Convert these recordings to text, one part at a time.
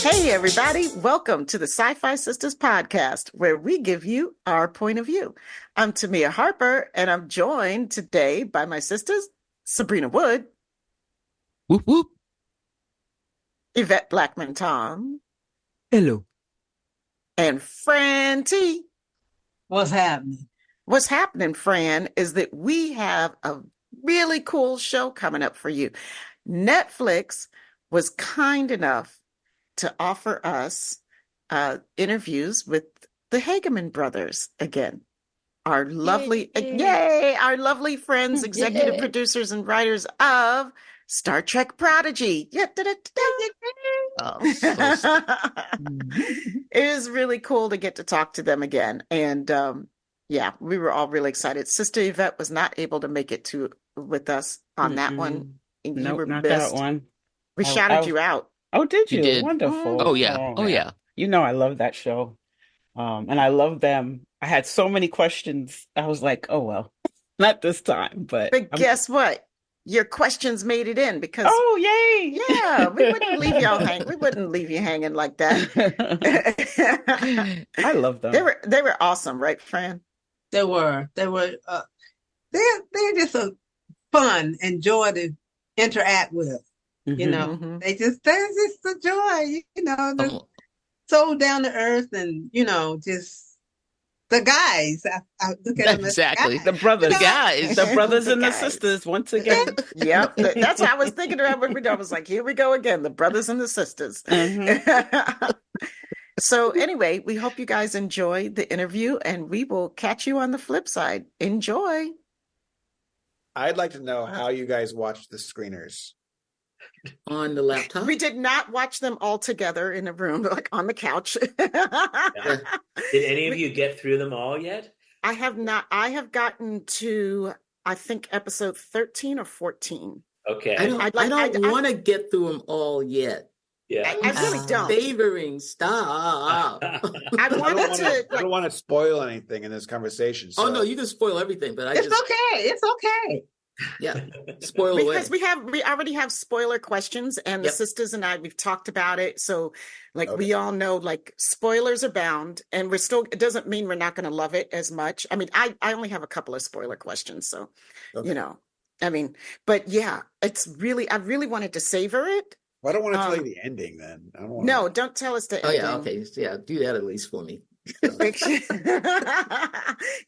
Hey, everybody. Welcome to the Sci-Fi Sisters podcast, where we give you our point of view. I'm Tamia Harper, and I'm joined today by my sisters, Sabrina Wood, Whoop whoop. Yvette Blackman-Tom, Hello. and Fran T. What's happening? What's happening, Fran, is that we have a really cool show coming up for you. Netflix was kind enough to offer us interviews with the Hageman brothers again. Our lovely, yay, our lovely friends, executive producers and writers of Star Trek Prodigy. Yeah, Oh, so it is really cool to get to talk to them again. And yeah, we were all really excited. Sister Yvette was not able to make it with us on that one. You Nope, were not missed. that one. We I- shouted I- you out. Oh, did You you? did. Wonderful. Oh, yeah. Oh, yeah. You know I love that show. And I love them. I had so many questions. I was like, oh well, not this time, but But guess what? Your questions made it in because oh yay. yeah, we wouldn't leave y'all hang. We wouldn't leave you hanging like that. I love them. They were awesome, right, Fran? They were they're just a fun and joy to interact with. You know, Mhm. they're just a joy. You know, they're Oh, so down to earth, and just the guys. I look at them as exactly. guys. The brothers, You know? guys. the brothers The and the guys. sisters once again. Yep, that's what I was thinking about when we done. I was like, here we go again, the brothers and the sisters. So anyway, we hope you guys enjoy the interview, and we will catch you on the flip side. Enjoy. I'd like to know how you guys watched the screeners. On the laptop? We did not watch them all together in a room, like on the couch. Yeah. Did any of you get through them all yet? I have not. I have gotten to, I think, episode 13 or 14. Okay. I don't want to get through them all yet. Yeah. I really don't. Favoring stop. I I wanted to, don't want to spoil anything in this conversation. Oh so- no, you can spoil everything, but It's okay. It's okay. yeah, spoil away. because we already have spoiler questions, and the Yep. sisters and I, we've talked about it. So like Okay. we all know, like spoilers are bound, and it doesn't mean we're not going to love it as much. I mean, I only have a couple of spoiler questions, so Okay. you know, I mean, but yeah, I really wanted to savor it. Well, I don't want to tell you the ending then. I don't want No, don't tell us the Oh yeah, ending. okay, yeah, do that at least for me.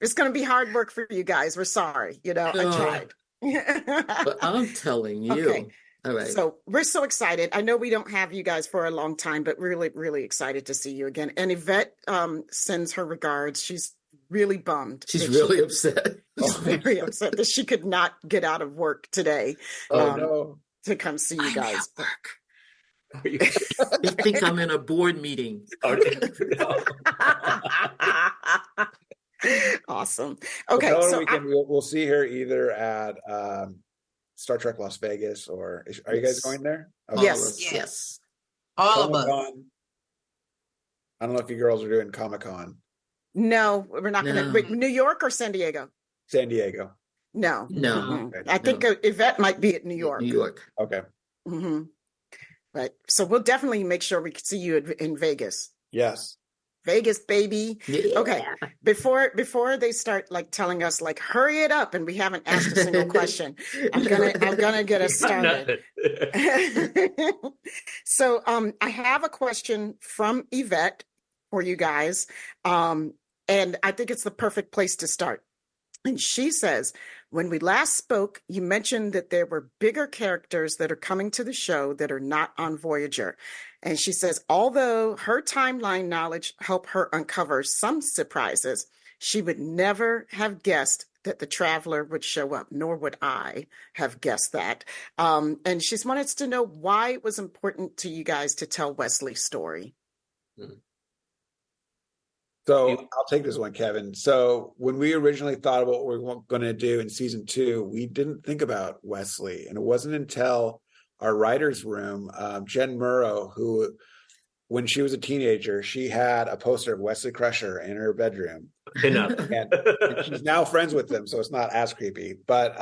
It's going to be hard work for you guys. We're sorry. I Oh. tried. But I'm telling you. Okay. All right. So we're so excited. I know we don't have you guys for a long time, but really, really excited to see you again. And Yvette sends her regards. She's really bummed. She's that really she- upset. She's very upset that she could not get out of work today Oh no. to come see you I'm guys. at work. Are you- They think I'm in a board meeting. Awesome. Well, Okay, tell her so we'll see her either at Star Trek Las Vegas or are you guys Yes. going there? All Yes. of us, Yes. yes. All of us. Comic-Con. I don't know if you girls are doing Comic-Con. no, we're not going to. No. Wait, New York or San Diego? San Diego. No. No. Mm-mm. I think Yvette might be at New York. New York. Okay. hmm But so we'll definitely make sure we can see you in Vegas. Yes. Vegas, baby. Yeah. Okay. Before they start like telling us like hurry it up, and we haven't asked a single question, I'm gonna get us started. So I have a question from Yvette for you guys. And I think it's the perfect place to start. And she says, when we last spoke, you mentioned that there were bigger characters that are coming to the show that are not on Voyager. And she says, although her timeline knowledge helped her uncover some surprises, she would never have guessed that the Traveler would show up, nor would I have guessed that. And she wanted to know why it was important to you guys to tell Wesley's story. So I'll take this one, Kevin. So when we originally thought about what we were going to do in season 2, we didn't think about Wesley. And it wasn't until our writer's room, Jen Murrow, who, when she was a teenager, she had a poster of Wesley Crusher in her bedroom. Enough. And she's now friends with him, so it's not as creepy. But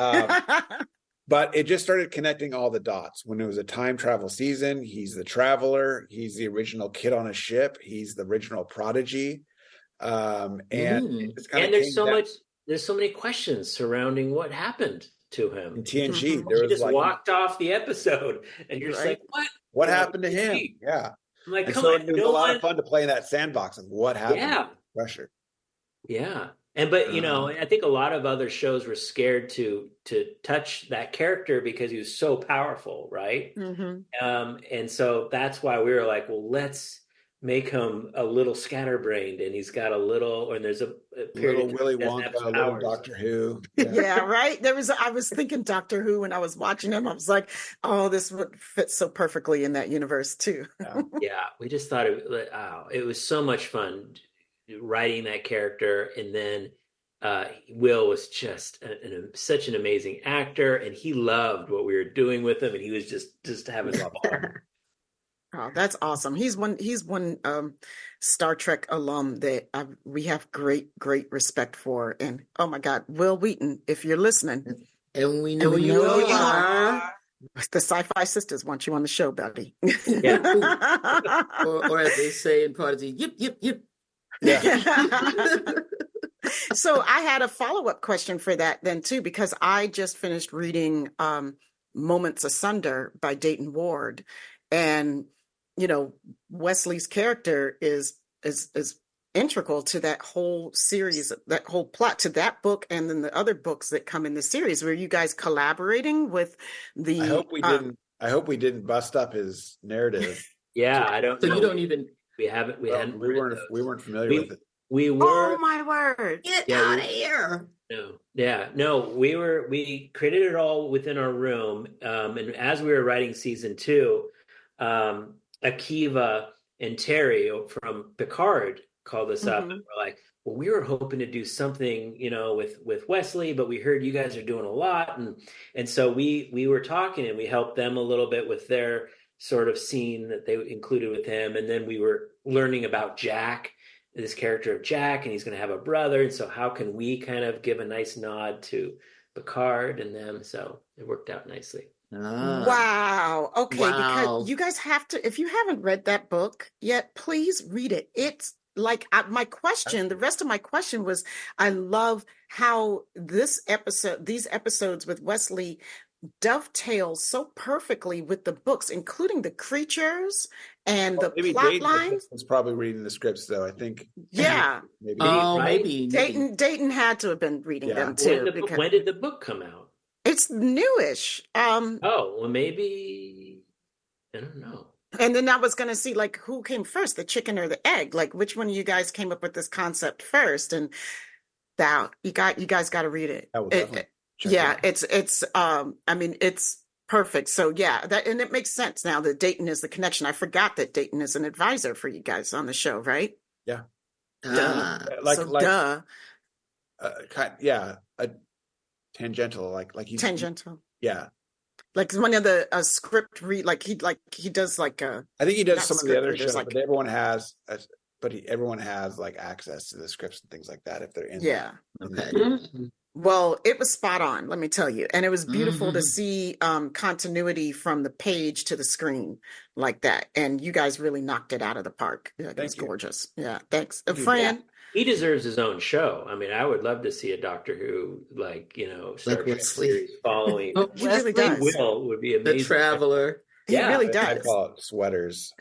But it just started connecting all the dots. When it was a time travel season, he's the traveler. He's the original kid on a ship. He's the original prodigy. And it's kind And of there's so many questions surrounding what happened to him. in TNG. Mhm. There He was just like, walked off the episode, and you're just Right. like, what You know, happened to him? TNG. Yeah. I'm like, And come so on, it was a no lot one. of fun to play in that sandbox of what happened. Yeah. Pressure. Yeah. But I think a lot of other shows were scared to touch that character because he was so powerful, right? Mhm. And so that's why we were like, well, let's make him a little scatterbrained, and he's got a little, and there's a period Little of time Willy he doesn't have Wonka, his little powers. Doctor Who. Yeah, right. I was thinking Doctor Who when I was watching him. I was like, oh, this would fit so perfectly in that universe too. Yeah, we just thought it was so much fun writing that character, and then Will was just such an amazing actor, and he loved what we were doing with him, and he was just having fun. Oh, that's awesome. He's one Star Trek alum that we have great respect for. And oh my God, Will Wheaton, if you're listening, And we know we you know you are. the Sci-Fi Sisters want you on the show, buddy. Or as they say in Prodigy, yip, yip, yip. So I had a follow-up question for that then too, because I just finished reading Moments Asunder by Dayton Ward. And Wesley's character is integral to that whole series, that whole plot, to that book, and then the other books that come in the series. Were you guys collaborating with the? I hope we didn't bust up his narrative. Yeah, I don't. So know. you don't even. We haven't. We hadn't. We weren't familiar with it. We were. Oh my word! Get Yeah, out of here. No, yeah, no. We created it all within our room, and as we were writing season 2, Akiva and Terry from Picard called us up, and we're like, well, we were hoping to do something, with Wesley, but we heard you guys are doing a lot, and so we were talking, and we helped them a little bit with their sort of scene that they included with him, and then we were learning about Jack, this character of Jack, and he's going to have a brother, and so how can we kind of give a nice nod to Picard and them? So it worked out nicely. Wow. Okay. Wow. Because you guys have to, if you haven't read that book yet, please read it. It's like the rest of my question was, I love how these episodes with Wesley dovetail so perfectly with the books, including the creatures and the plot lines. Was probably reading the scripts, though. I think. Yeah. Maybe. Maybe. Dayton had to have been reading them too. When did the book come out? It's newish. Oh, well, maybe, I don't know. And then I was going to see, like, who came first, the chicken or the egg? Like, which one of you guys came up with this concept first? And that you guys got to read it. I will definitely check it's I mean, it's perfect. So yeah, and it makes sense now that Dayton is the connection. I forgot that Dayton is an advisor for you guys on the show, right? Yeah. Duh. Tangential, like he's tangential. Yeah. Like one of the script read, he does like I think he does some of the other readers, shows, but everyone has like access to the scripts and things like that if they're in. Yeah. Okay. Well, it was spot on, let me tell you. And it was beautiful to see continuity from the page to the screen like that. And you guys really knocked it out of the park. Yeah, it was gorgeous. Yeah, thanks. Fran? Yeah. He deserves his own show. I mean, I would love to see a Doctor Who, Star Trek series following. He really does. Will would be amazing. The Traveler. He really does. I call it sweaters.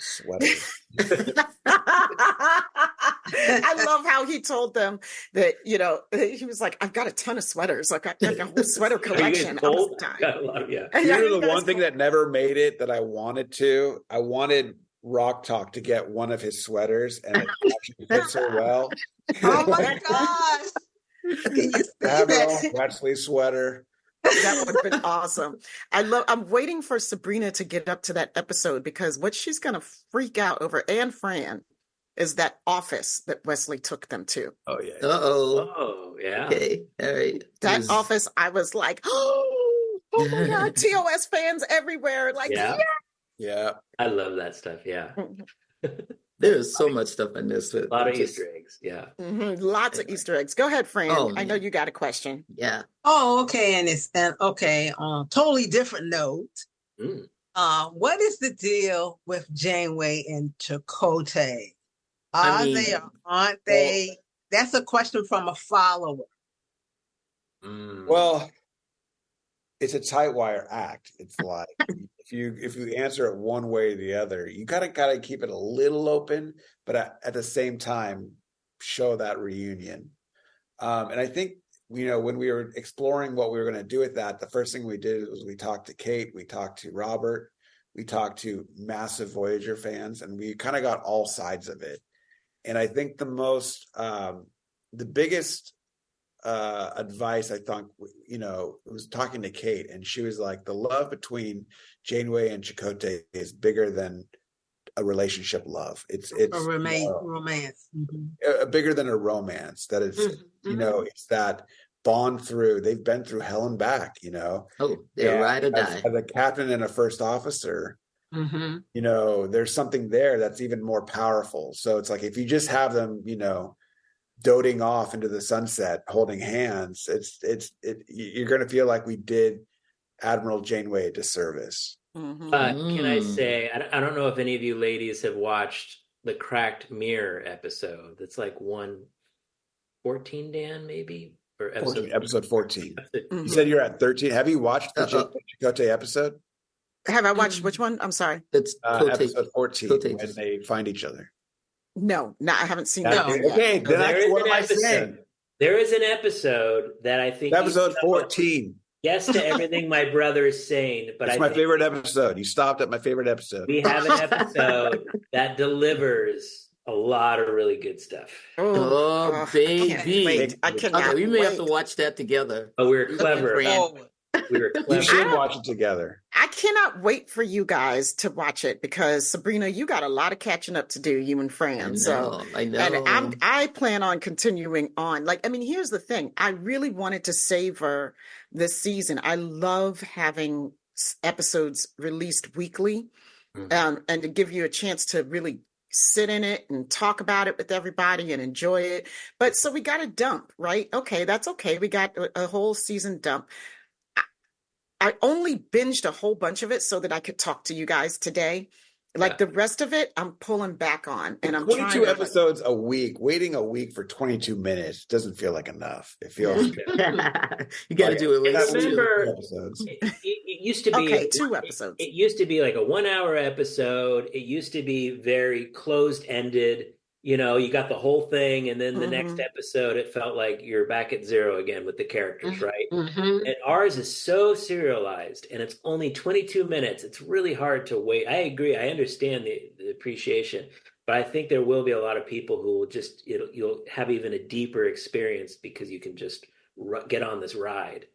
I love how he told them that, he was like, I've got a ton of sweaters. Like, I've got a whole sweater collection. Got a lot, yeah. Here's the one thing that never made it that I wanted to. I wanted Rock Talk to get one of his sweaters, and it actually fits her well. Oh my gosh. Can you see that? Wesley sweater. That would have been awesome. I'm waiting for Sabrina to get up to that episode, because what she's going to freak out over, and Fran, is that office that Wesley took them to. Oh, yeah. Oh, yeah. Okay. All right. That office, I was like, oh my God, TOS fans everywhere. Like, Yeah. Yeah. I love that stuff. Yeah. There's so much stuff in this. A lot of Easter eggs. Yeah. Lots of Easter eggs. Go ahead, Fran. Oh, I know man. you got a question. Yeah. Oh, okay. On totally different note. Mm. What is the deal with Janeway and Chakotay? I mean, They or aren't they? That's a question from a follower. Mm. Well, it's a tight wire act. It's like if you answer it one way or the other, you gotta keep it a little open, but at the same time show that reunion. And I think when we were exploring what we were going to do with that, the first thing we did was we talked to Kate, we talked to Robert, we talked to massive Voyager fans, and we kind of got all sides of it. And I think the biggest advice I thought, was talking to Kate, and she was like, the love between Janeway and Chakotay is bigger than a relationship love. It's A romance. bigger than a romance. That it's it's that bond through. They've been through hell and back. Oh, they're ride or die. As a captain and a first officer, there's something there that's even more powerful. So it's like if you just have them, doting off into the sunset, holding hands, you're going to feel like we did Admiral Janeway a disservice. Can I say, I don't know if any of you ladies have watched the Cracked Mirror episode. That's like 114, Dan, maybe? Or episode 14. You said you're at 13. Have you watched the Chakotay episode? Have I watched which one? I'm sorry. It's episode 14 when they find each other. No, I haven't seen that. Okay, then what am I saying? There is an episode that I think episode 14. Yes to everything my brother is saying, but it's my favorite episode. You stopped at my favorite episode. We have an episode that delivers a lot of really good stuff. Oh, baby! I cannot. Okay, we may have to watch that together. Oh, we're clever. We were clever. You should watch it together. I cannot wait for you guys to watch it because Sabrina, you got a lot of catching up to do, you and Fran. I know. And I plan on continuing on. Here's the thing. I really wanted to savor this season. I love having episodes released weekly, and to give you a chance to really sit in it and talk about it with everybody and enjoy it. But so we got a dump, right? Okay, that's okay. We got a whole season dump. I only binged a whole bunch of it so that I could talk to you guys today. The rest of it, I'm pulling back on, and I'm 22 episodes a week. Waiting a week for 22 minutes doesn't feel like enough. It feels you got to do it. Remember, episodes. It used to be 2 episodes. It used to be like a 1 hour episode. It used to be very closed ended. You got the whole thing, and then the next episode, it felt like you're back at zero again with the characters, right? And ours is so serialized, and it's only 22 minutes. It's really hard to wait. I agree. I understand the appreciation, but I think there will be a lot of people who will just, you'll have even a deeper experience because you can just get on this ride,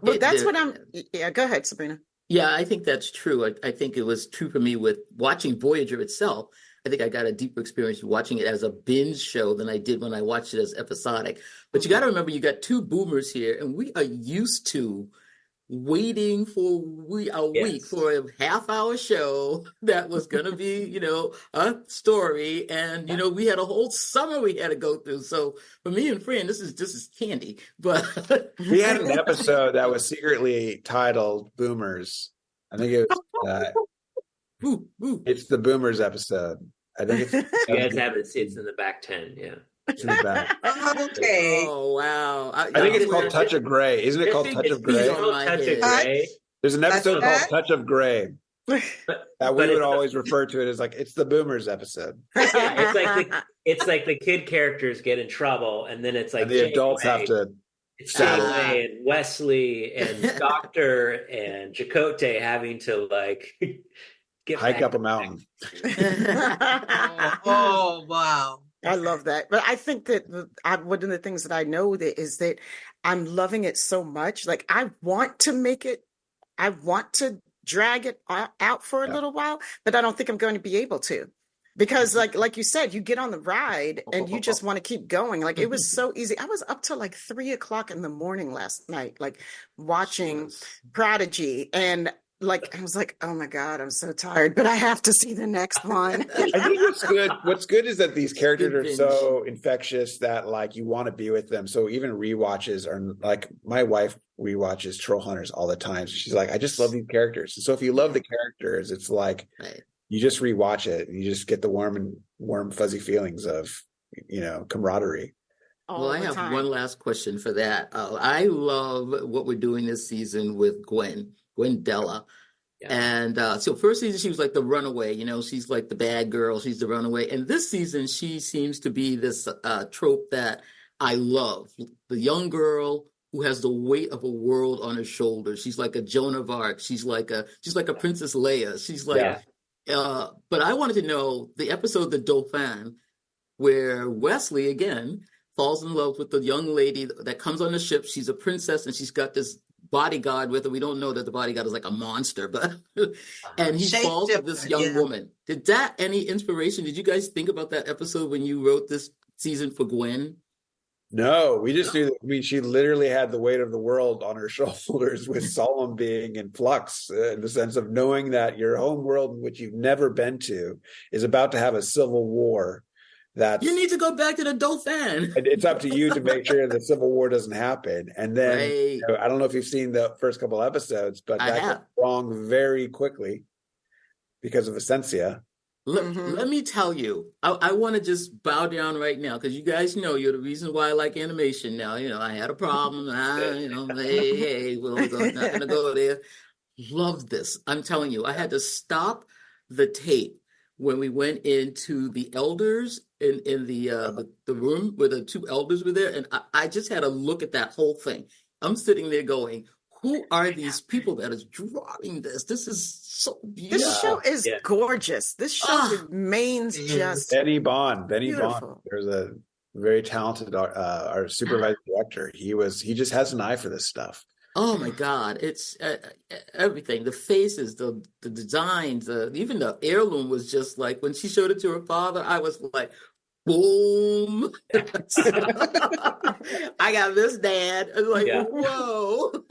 Well, that's what yeah, go ahead, Sabrina. Yeah, I think that's true. I think it was true for me with watching Voyager itself. I think I got a deeper experience watching it as a binge show than I did when I watched it as episodic. But you got to remember, you got 2 boomers here, and we are used to waiting for a week for a half-hour show that was going to be, a story. And, we had a whole summer we had to go through. So for me and Fran, this is candy. But we had an episode that was secretly titled Boomers. I think it was... It's the Boomers episode. I think it's. You guys have it. It's in the back 10. Yeah. It's in the back. Okay. Oh wow! I think it's called Touch of Gray. Isn't it called Touch of Gray? Touch of Gray. There's an episode called Touch of Gray that we would always refer to it as like it's the Boomers episode. It's like the kid characters get in trouble, and then it's like and the adults have to. It's Janeway and Wesley and Doctor and Chakotay having to hike up a mountain. Oh, wow. I love that. But I think that one of the things that I know is that I'm loving it so much. I want to drag it out for a little while, but I don't think I'm going to be able to. Because like you said, you get on the ride and you just want to keep going. It was so easy. I was up till 3 o'clock in the morning last night, watching Prodigy. And like, I was like, oh my God, I'm so tired, but I have to see the next one. I think what's good is that these characters are binge. so infectious that like you want to be with them. So even rewatches are like, my wife rewatches Troll Hunters all the time. She's like, I just love these characters. And so if you love the characters, it's like Right. you just rewatch it and you just get the warm fuzzy feelings of, camaraderie. Well, I have one last question for that. I love what we're doing this season with Gwendella. Yeah. And so first season, she was like the runaway, she's like the bad girl. She's the runaway. And this season, she seems to be this trope that I love. The young girl who has the weight of a world on her shoulders. She's like a Joan of Arc. She's like a Princess Leia. She's like, but I wanted to know the episode, The Dauphin, where Wesley, again, falls in love with the young lady that comes on the ship. She's a princess and she's got this bodyguard with her. We don't know that the bodyguard is like a monster, but and he falls with this young woman. Did that any inspiration? Did you guys think about that episode when you wrote this season for Gwen? No, we just knew that. I mean, she literally had the weight of the world on her shoulders, with Solemn being in flux, in the sense of knowing that your home world, in which you've never been to, is about to have a civil war. You need to go back to the Dauphin. It's up to you to make sure the civil war doesn't happen. And then I don't know if you've seen the first couple episodes, but that got wrong very quickly because of Essentia. Let me tell you, I want to just bow down right now, because you guys know you're the reason why I like animation now. I had a problem. Hey, we're not going to go there. Love this. I'm telling you, I had to stop the tape when we went into the elders in the room where the two elders were there, and I just had to look at that whole thing. I'm sitting there going, who are these people that is drawing this? This is so beautiful. This show is gorgeous. This show remains just Benny Bond. beautiful. There's a very talented our supervising director. He just has an eye for this stuff. Oh my God! It's everything. The faces, the designs, even the heirloom was just like, when she showed it to her father, I was like, boom! I got this, Dad. I was like, whoa!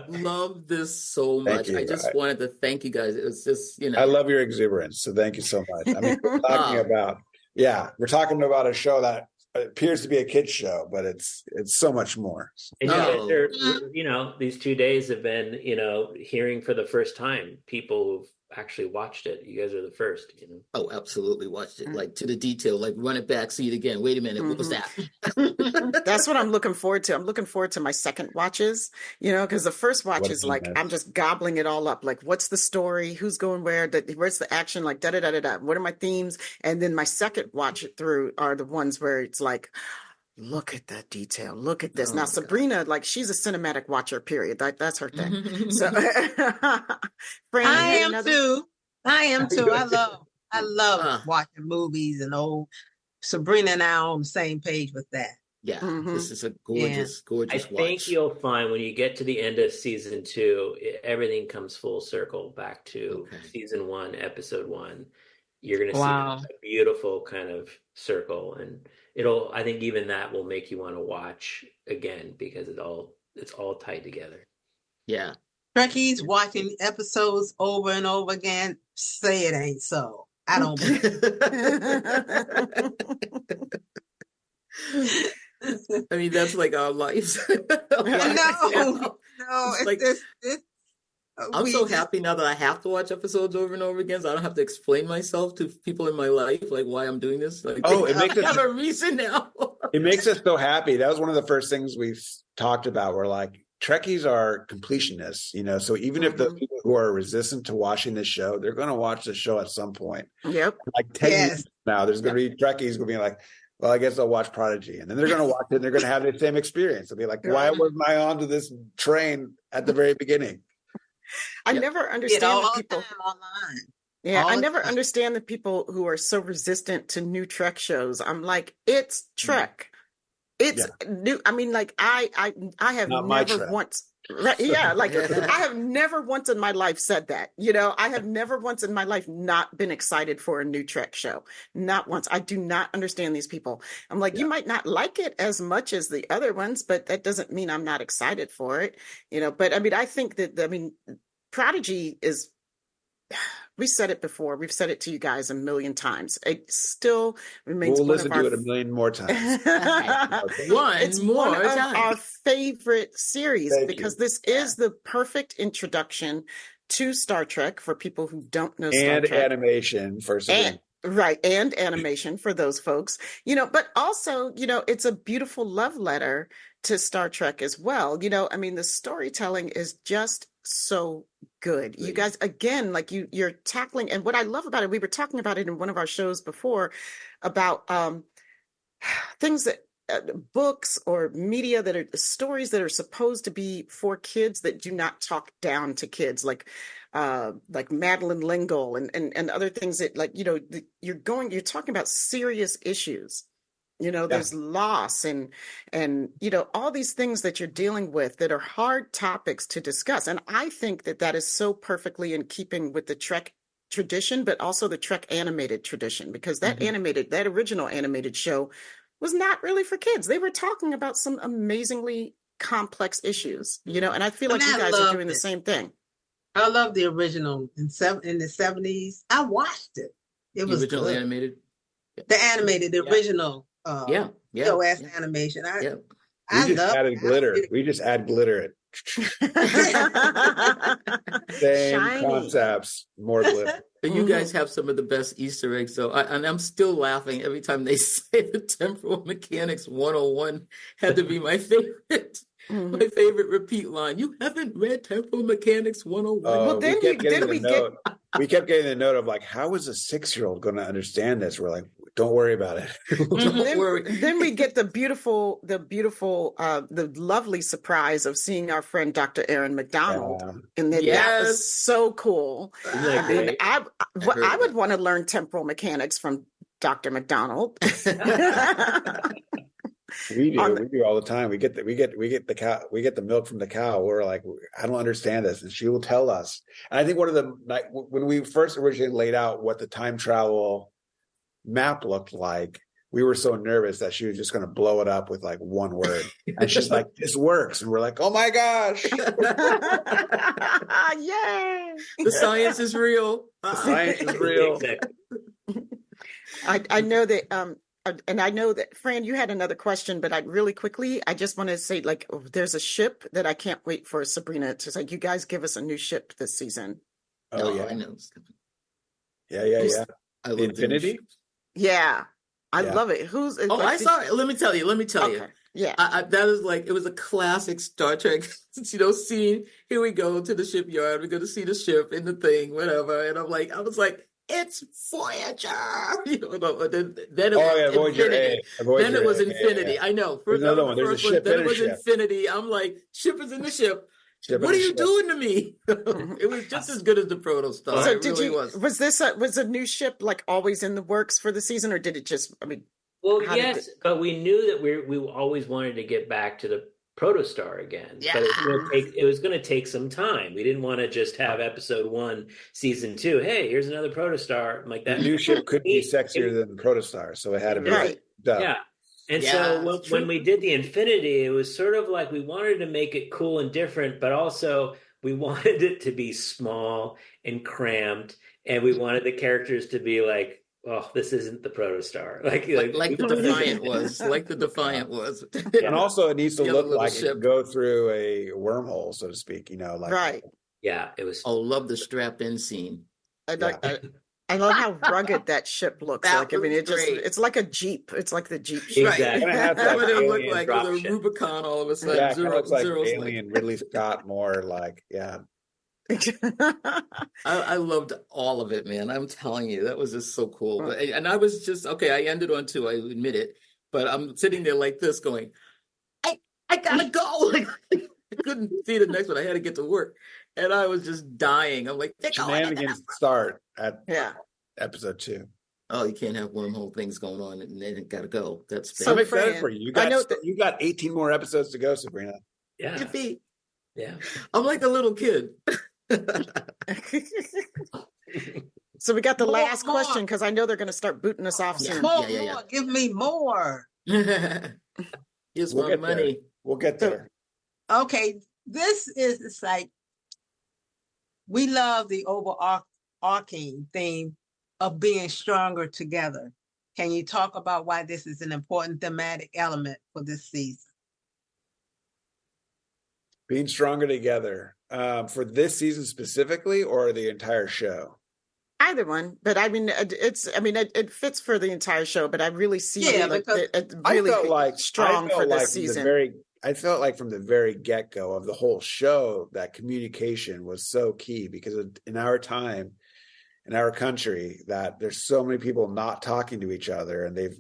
Love this so much. I just wanted to thank you guys. It was just, I love your exuberance, so thank you so much. I mean, we're talking about a show that appears to be a kid's show, but it's so much more. And these 2 days have been, hearing for the first time people who've actually watched it. You guys are the first. Oh, absolutely watched it, like to the detail, like run it back, see it again. Wait a minute, what was that? That's what I'm looking forward to. I'm looking forward to my second watches, because the first watch is like, I'm just gobbling it all up. Like, what's the story? Who's going where? Where's the action? Like, da-da-da-da-da. What are my themes? And then my second watch through are the ones where it's like, look at that detail. Look at this. Now, Sabrina, like, she's a cinematic watcher, period. That's her thing. So, Fran, I am too. I love watching movies and old. Sabrina and I are on the same page with that. Yeah, this is a gorgeous watch. I think you'll find when you get to the end of season 2, everything comes full circle back to season 1, episode 1. You're going to see a beautiful kind of circle, and I think even that will make you want to watch again, because it's all tied together. Yeah. Trekkies watching episodes over and over again, say it ain't so. I don't believe it. I mean, that's like our lives. No, it's like, I'm so happy now that I have to watch episodes over and over again, so I don't have to explain myself to people in my life, like why I'm doing this. Like, it makes us have a reason now. It makes us so happy. That was one of the first things we've talked about. We're like, Trekkies are completionists, so even if the people who are resistant to watching this show, they're going to watch the show at some point. Yep. Like 10 years now, there's going to be Trekkies going to be like, well, I guess I'll watch Prodigy. And then they're going to watch it and they're going to have the same experience. They'll be like, why wasn't I onto this train at the very beginning? I never understand the people online. Yeah, I never understand the people who are so resistant to new Trek shows. I'm like, it's Trek. It's new. I mean, like I have never once. Yeah, like I have never once in my life said that. I have never once in my life not been excited for a new Trek show. Not once. I do not understand these people. I'm like, you might not like it as much as the other ones, but that doesn't mean I'm not excited for it. But I mean, I think that Prodigy is, we said it before, we've said it to you guys a million times. It still remains We'll one listen of our to it a million more times. it's one of our favorite series Thank because you. this is the perfect introduction to Star Trek for people who don't know Star And Trek. animation for Sabrina. And animation for those folks, but also, it's a beautiful love letter to Star Trek as well. I mean, the storytelling is just so good. You guys, again, like you're tackling, and what I love about it, we were talking about it in one of our shows before about things that books or media that are stories that are supposed to be for kids that do not talk down to kids, like Madeline Lingle and other things that, like, you're talking about serious issues. There's loss and all these things that you're dealing with that are hard topics to discuss. And I think that is so perfectly in keeping with the Trek tradition, but also the Trek animated tradition, because that original animated show was not really for kids. They were talking about some amazingly complex issues, and I feel like you guys are doing the same thing. I love the original in the 70s. I watched it. It was original good. Animated. The animated, the original POS animation. We just added glitter. We just add glitter. Same Shiny concepts, more glitter. But you guys have some of the best Easter eggs, though. And I'm still laughing every time they say the Temporal Mechanics 101 had to be my favorite. My favorite repeat line. You haven't read Temporal Mechanics 101? Well, then we kept getting the note of like, how is a 6-year-old going to understand this? We're like, don't worry about it. Don't worry. Then we get the lovely surprise of seeing our friend Dr. Aaron McDonald, and then that was so cool. I would want to learn temporal mechanics from Dr. McDonald. We do all the time. We get the milk from the cow. We're like, I don't understand this, and she will tell us. And I think one of the, when we first originally laid out what the time travel map looked like, we were so nervous that she was just going to blow it up with like one word, and she's like, "This works," and we're like, "Oh my gosh!" Yay! The science is real. The science is real. I know that. And I know that, Fran, you had another question, but I just want to say, like, there's a ship that I can't wait for Sabrina. It's like, you guys give us a new ship this season. Oh, yeah. I know. Yeah. I love Infinity? Yeah. I love it. I saw it. Let me tell you. Okay. Yeah. That is like, it was a classic Star Trek, scene. Here we go to the shipyard. We're going to see the ship in the thing, whatever. And I was like, it's Voyager. Then it was Infinity. Then it was Infinity. I know. There's another one. There's a ship. Then it was Infinity. I'm like, ship is in the ship. What are you doing to me? It was just as good as the Proto Star. So was a new ship like always in the works for the season, or did it just? I mean, well, yes, but we knew that we always wanted to get back to the Protostar again. Yeah. But it was going to take some time. We didn't want to just have episode 1, season 2. Hey, here's another Protostar. Like that. The new ship could be sexier than the Protostar, so it had to be right. Yeah. And so when we did the Infinity, it was sort of like we wanted to make it cool and different, but also we wanted it to be small and cramped, and we wanted the characters to be like, oh, this isn't the Protostar. Like the Defiant was. Like the Defiant was. And also it needs to look like it go through a wormhole, so to speak, right. Yeah, it was. Oh, love the strap-in scene. I love how rugged that ship looks like. I mean, it's like a Jeep. It's like the Jeep ship. Exactly. That's what it looked like with a Rubicon all of a sudden. Yeah, it looks like Alien Ridley Scott more like, I loved all of it, man. I'm telling you, that was just so cool. But, and I was just, I ended on 2, I admit it. But I'm sitting there like this going, I gotta go. I couldn't see the next one. I had to get to work. And I was just dying. I'm like, shenanigans start at episode 2. Oh, you can't have wormhole things going on and then it gotta go. That's so I'm excited for you. You got 18 more episodes to go, Sabrina. Yeah. Yeah. I'm like a little kid. So we got the last question, because I know they're going to start booting us off soon. More. Give me more. Here's more money. We'll get there. Okay, it's like we love the overarching theme of being stronger together. Can you talk about why this is an important thematic element for this season? Being stronger together for this season specifically, or the entire show? Either one, but I mean, it fits for the entire show. But I really see it I really felt like strong for this season. I felt like from the very get-go of the whole show that communication was so key, because in our time, in our country, that there's so many people not talking to each other, and they've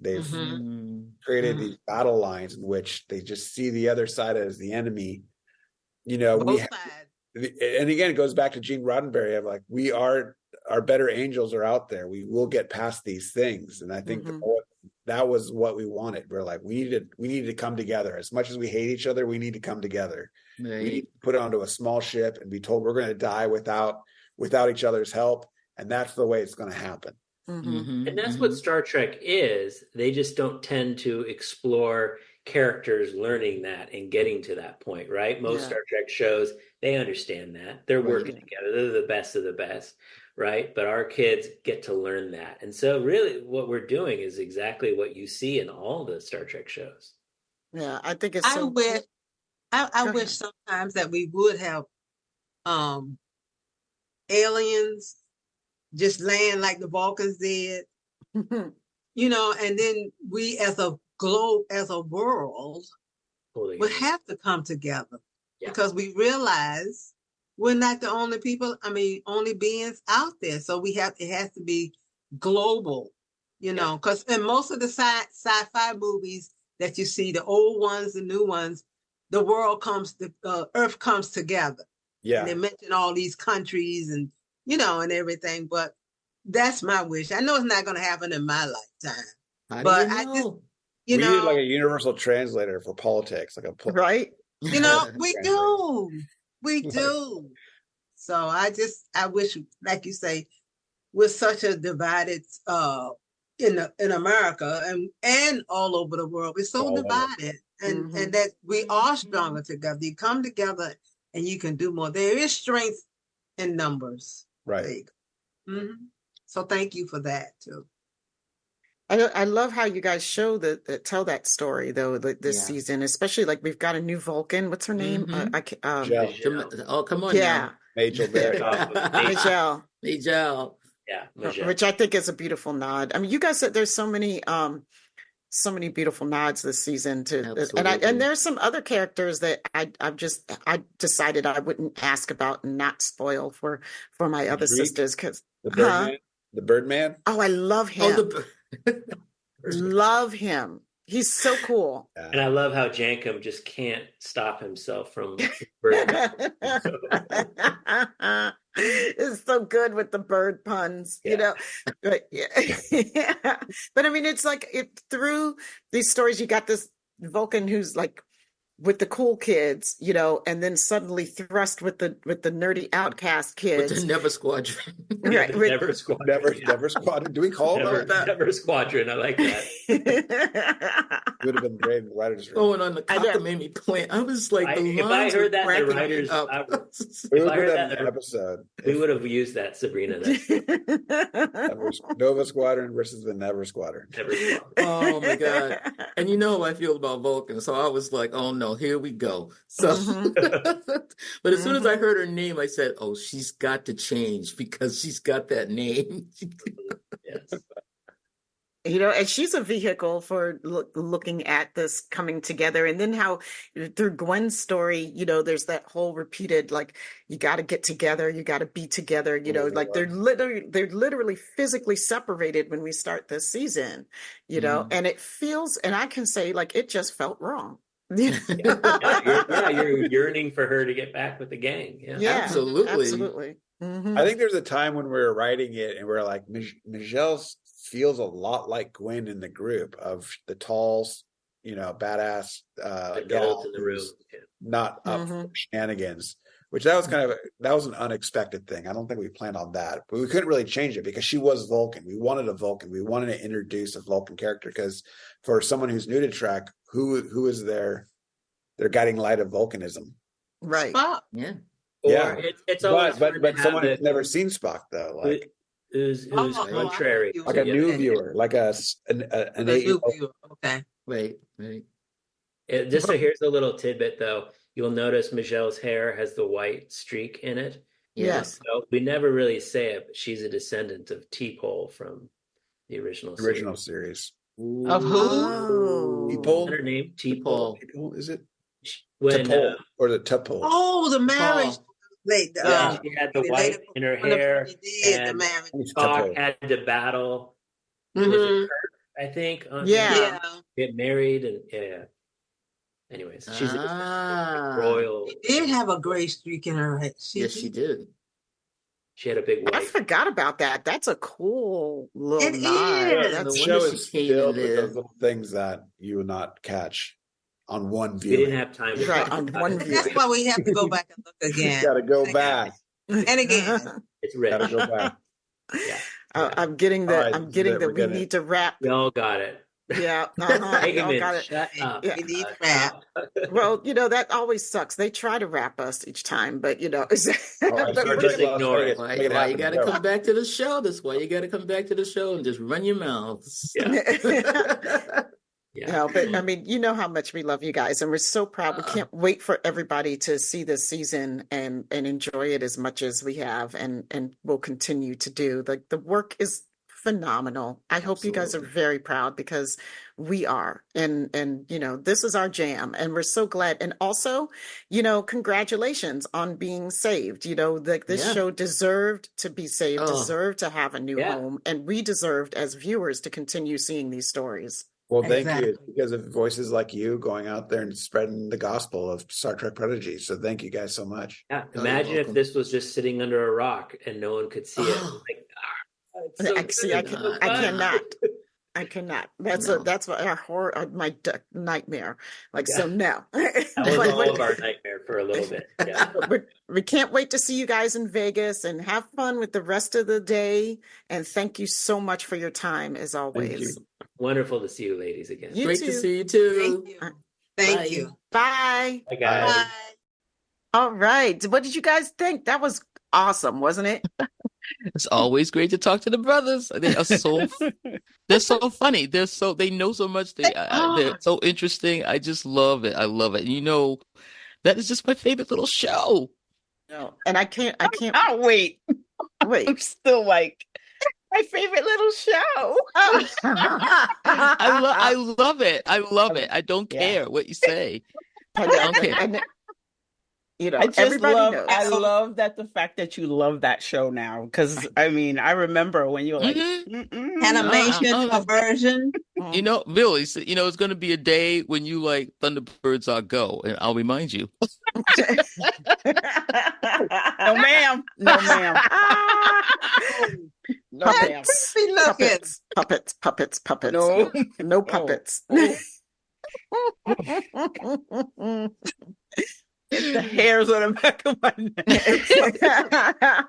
created these battle lines in which they just see the other side as the enemy. You know, Both sides. And again, it goes back to Gene Roddenberry of like, our better angels are out there. We will get past these things. And I think that was what we wanted. We're like, we needed to come together. As much as we hate each other, we need to come together. Right. We need to put it onto a small ship and be told we're going to die without each other's help. And that's the way it's going to happen. And that's what Star Trek is. They just don't tend to explore characters learning that and getting to that point, right? Most Star Trek shows, they understand that. They're working together. They're the best of the best, right? But our kids get to learn that. And so really what we're doing is exactly what you see in all the Star Trek shows. Yeah, I think it's so I wish sometimes that we would have aliens just land like the Vulcans did, you know, and then we as a globe, as a world, would have to come together because we realize we're not the only people, only beings out there. So it has to be global, you know, because in most of the sci-fi movies that you see, the old ones, the new ones, the Earth comes together. Yeah. And they mention all these countries and, you know, and everything, but that's my wish. I know it's not going to happen in my lifetime, but I just, we need like a universal translator for politics, right? You know, we do. So I wish, like you say, we're such a divided in America and all over the world. We're so divided, and that we are stronger together. You come together and you can do more. There is strength in numbers, right? So thank you for that too. I love how you guys tell that story though this season, especially like we've got a new Vulcan. What's her name? Oh, come on! Yeah, Majel. Majel. Yeah, Majel. Which I think is a beautiful nod. I mean, you guys said there's so many beautiful nods this season to, and there's some other characters that I decided I wouldn't ask about and not spoil for my other sisters because the Birdman. Oh, I love him. Love him. He's so cool. And I love how Jankum just can't stop himself from It's so good with the bird puns, you know. But but I mean, it's like through these stories, you got this Vulcan who's like with the cool kids, you know, and then suddenly thrust with the nerdy outcast kids. With the Never Squadron. Right. Never Squadron. Never Squadron. Do we call it that? Never Squadron. I like that. Would have been great writers. Going on the cock made me plant. I was like, if I heard that in the writers, if I heard that in an episode, we would have used that, Sabrina. Nova Squadron versus the Never Squadron. Never Squadron. Oh my God. And you know how I feel about Vulcan. So I was like, oh no, here we go. So, but as soon as I heard her name, I said, oh, she's got to change because she's got that name. Yes. You know, and she's a vehicle for looking at this coming together. And then how through Gwen's story, you know, there's that whole repeated, like, you got to get together, you got to be together, you know, like they're literally physically separated when we start this season, you know, and it feels, and I can say like, it just felt wrong. You're yearning for her to get back with the gang. Yeah, absolutely. I think there's a time when we were writing it and we're like, Michelle feels a lot like Gwen in the group of the tall, you know, badass adult in the room, not up for shenanigans. Which that was an unexpected thing. I don't think we planned on that, but we couldn't really change it because she was Vulcan. We wanted a Vulcan. We wanted to introduce a Vulcan character because for someone who's new to Trek, who is their guiding light of Vulcanism? Right. Spock. Yeah. Yeah. It's always fun to But have someone who's never seen Spock though, like who's Oh, I contrary. see like what a you're new saying. viewer, like an A new 8-year-old. viewer. Okay. Right. Just so here's a little tidbit though. You'll notice Michelle's hair has the white streak in it. Yes. So we never really say it, but she's a descendant of T-Pole from the original series. Of who? Oh. People? Her name T-Pole. People, is it? when T'Pol, or the T'Pol. Oh, the marriage. Late. she had the white in her hair, The and marriage. Spock had to battle. Was Mhm. it Kirk, I think? Yeah. Get married and Anyways, she's a royal. She did have a gray streak in her head. Yes, she did. She had a big white. I forgot about that. That's a cool little It nod. is. That's The No show wonder is she came filled in with there. those little things that you would not catch on one We view. didn't have time to right talk on about one it. view. That's why we have to go back and look again. Got to go And back. And again. It's Got to rich. go back. Yeah. I'm getting All that. right, I'm getting that. we're We getting need to wrap. Y'all got it. Yeah. Y'all got Hageman, it. shut up. Yeah. We need rap. Well, that always sucks. They try to wrap us each time, but All right, but so we're just gonna- ignore it. Why Make it you happen. got to come back to the show? That's why you got to come back to the show and just run your mouths. Yeah. But I mean, you know how much we love you guys, and we're so proud. We can't wait for everybody to see this season and enjoy it as much as we have, and we'll continue to do. The work is phenomenal. I hope you guys are Absolutely. very proud, because we are, and this is our jam, and we're so glad. And also, congratulations on being saved. This Yeah. show deserved to be saved, Oh. deserved to have a new Yeah. home, and we deserved as viewers to continue seeing these stories. Well, thank Exactly. you. It's because of voices like you going out there and spreading the gospel of Star Trek Prodigy. So thank you guys so much. Yeah. you're Imagine if welcome. this was just sitting under a rock and no one could see it. Oh. Like, it's so See, I good. can, So I fun. cannot. I cannot. That's No. that's what our horror, my nightmare. Like Yeah. so, no. That was But- all of our nightmare for a little bit. Yeah. but we can't wait to see you guys in Vegas and have fun with the rest of the day. And thank you so much for your time, as always. you. Wonderful to see you ladies again. You Great too. to see you too. Thank you. Bye. Thank you. Bye. Bye, guys. Bye. All right. What did you guys think? That was awesome, wasn't it? It's always great to talk to the brothers. They are they're so funny. They know so much. They're so interesting. I just love it. I love it. And that is just my favorite little show. No. And I can't. Oh, wait. Wait. I'm still like, my favorite little show. I love it. I love it. I don't Yeah. care what you say. Okay. I just everybody love, knows. I love that the fact that you love that show now. Because, I mean, I remember when you were like, Mhm. "Mm-mm." Animation version. Bill, it's going to be a day when you like Thunderbirds are go, and I'll remind you. No, ma'am. No, ma'am. No, How ma'am. creepy looking. Puppets. No. No puppets. It's the hairs on the back of my neck.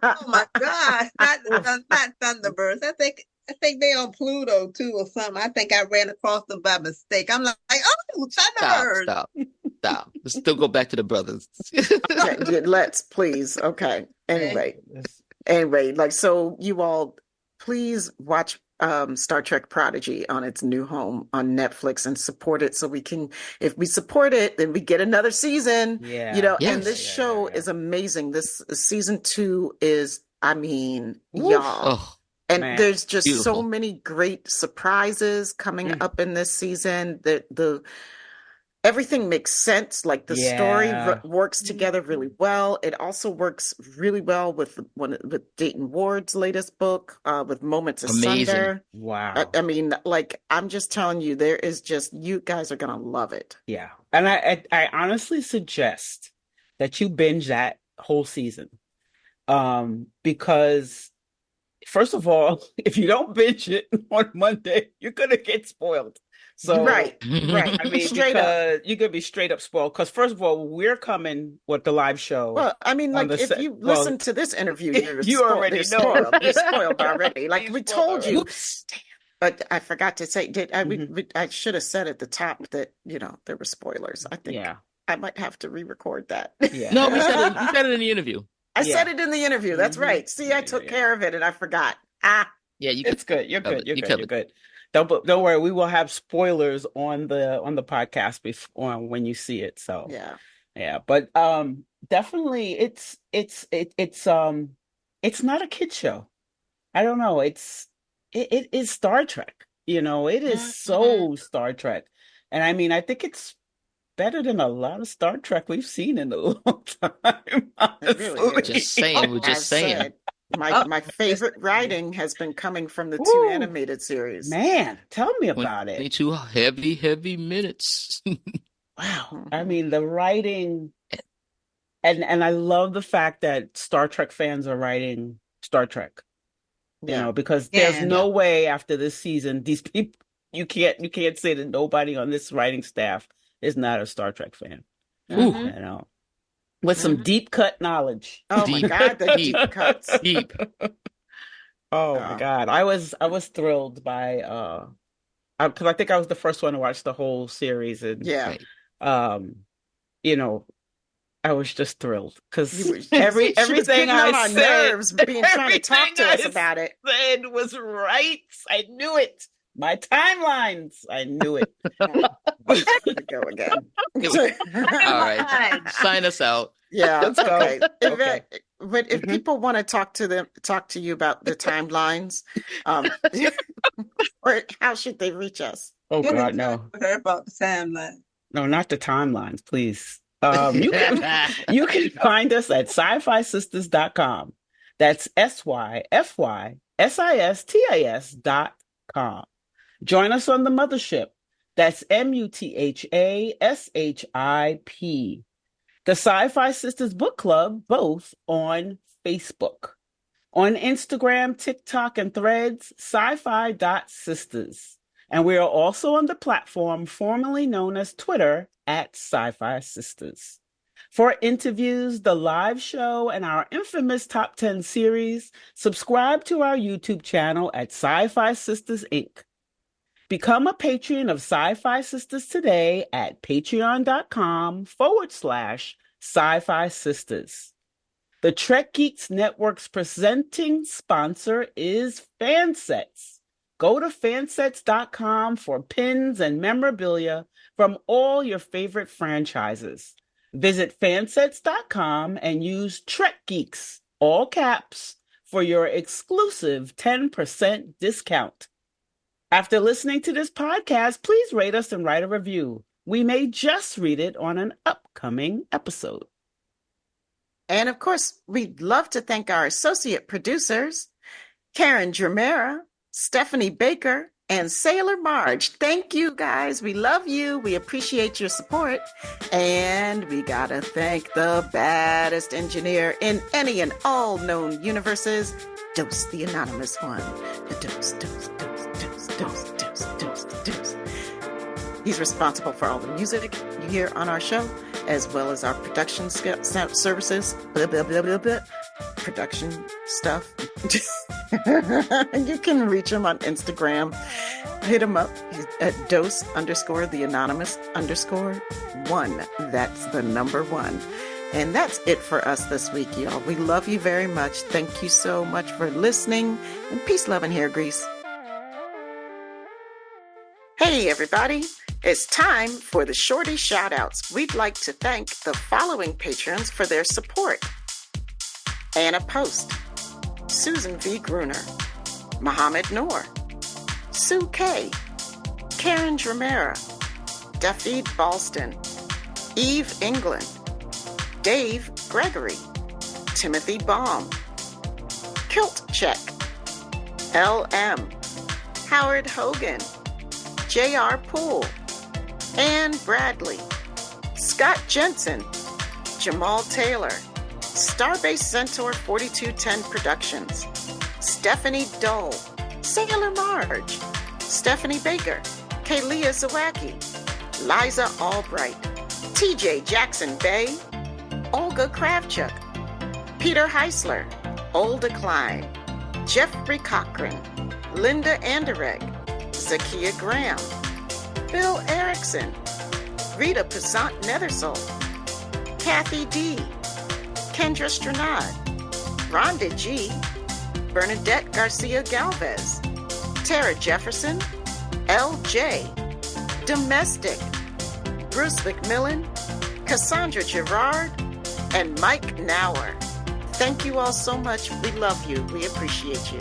Oh my God! Not Thunderbirds. I think they on Pluto too or something. I think I ran across them by mistake. I'm like, oh, Thunderbirds. Stop. Let's still go back to the brothers. Okay, let's please. Okay. Anyway, so you all please watch Star Trek Prodigy on its new home on Netflix and support it, so we can, if we support it, then we get another season. Yeah. And Yes. this show is amazing. This season 2 is, I mean, Woof. y'all. Oh, And Man, there's just so beautiful. many great surprises coming up in this season. The everything makes sense. Like the story Yeah. works together really well. It also works really well with Dayton Ward's latest book, with Moments Amazing. Asunder. Wow. I mean, like, I'm just telling you, there is just, you guys are gonna love it. Yeah. And I honestly suggest that you binge that whole season. Because first of all, if you don't binge it on Monday, you're gonna get spoiled. So Right. I mean, Straight up. because you're gonna be straight up spoiled. Because first of all, we're coming with the live show. Well, I mean, on like, the if you listen to this interview, you already know. spoiled. You're spoiled already. Like, we told you. Oops. But I forgot to say, Mhm. I should have said at the top that, there were spoilers. I think. Yeah. I might have to re-record that. Yeah. No, we said it in the interview. I said it in the interview. That's right. See, I took care of it and I forgot. Yeah, It's good. You're good. You're good. You're covered. good. Don't worry. We will have spoilers on the podcast before when you see it. So yeah. But definitely, it's not a kid show. I don't know. It is Star Trek. It is so Star Trek, and I mean, I think it's better than a lot of Star Trek we've seen in a long time. Really just saying. We're just saying. My favorite writing has been coming from the two animated series. Man, tell me about it. 22 heavy minutes. Wow. I mean, the writing, and I love the fact that Star Trek fans are writing Star Trek. Because there's no way after this season, these people, you can't say that nobody on this writing staff is not a Star Trek fan. With some deep cut knowledge. Oh my God, the deep cuts. Deep. Oh my God. I was thrilled by because I think I was the first one to watch the whole series, and I was just thrilled because everything I said, nerves being trying to talk to us about it, said was right. I knew it. My timelines, I knew it. Go again. All right, sign us out. Yeah, let's go. Okay. Okay. But if people want to talk to you about the timelines, or how should they reach us? Oh God, no! About the timeline. No, not the timelines, please. You can find us at sci-fi-sisters.com. That's SYFYSISTAS.com. Join us on the mothership. That's MUTHASHIP. The Sci-Fi Sisters Book Club, both on Facebook. On Instagram, TikTok, and Threads, sci-fi.sisters. And we are also on the platform formerly known as Twitter at Sci-Fi Sisters. For interviews, the live show, and our infamous Top 10 series, subscribe to our YouTube channel at Sci-Fi Sisters Inc. Become a patron of Sci-Fi Sisters today at patreon.com/Sci-Fi Sisters. The Trek Geeks Network's presenting sponsor is Fansets. Go to fansets.com for pins and memorabilia from all your favorite franchises. Visit fansets.com and use Trek Geeks, all caps, for your exclusive 10% discount. After listening to this podcast, please rate us and write a review. We may just read it on an upcoming episode. And of course, we'd love to thank our associate producers, Karen Germera, Stephanie Baker, and Sailor Marge. Thank you, guys. We love you. We appreciate your support. And we gotta thank the baddest engineer in any and all known universes, Dose, the anonymous one. The Dose. He's responsible for all the music you hear on our show, as well as our production services, production stuff. You can reach him on Instagram. Hit him up. He's at dose_the_anonymous_1. That's the number 1. And that's it for us this week, y'all. We love you very much. Thank you so much for listening. And peace, love, and hair grease. Hey, everybody. It's time for the shorty shout-outs. We'd like to thank the following patrons for their support. Anna Post, Susan V. Gruner, Mohammed Noor, Sue K., Karen Dramera, Daphne Balston, Eve England, Dave Gregory, Timothy Baum, Kilt Check, L.M., Howard Hogan, J.R. Poole, Ann Bradley, Scott Jensen, Jamal Taylor, Starbase Centaur 4210 Productions, Stephanie Dole, Sailor Marge, Stephanie Baker, Kaylia Zawacki, Liza Albright, TJ Jackson Bay, Olga Kravchuk, Peter Heisler, Olda Klein, Jeffrey Cochran, Linda Anderegg, Zakia Graham, Bill Erickson, Rita Passant Nethersole, Kathy D, Kendra Stranad, Rhonda G, Bernadette Garcia Galvez, Tara Jefferson, LJ, Domestic, Bruce McMillan, Cassandra Gerard, and Mike Nauer. Thank you all so much. We love you. We appreciate you.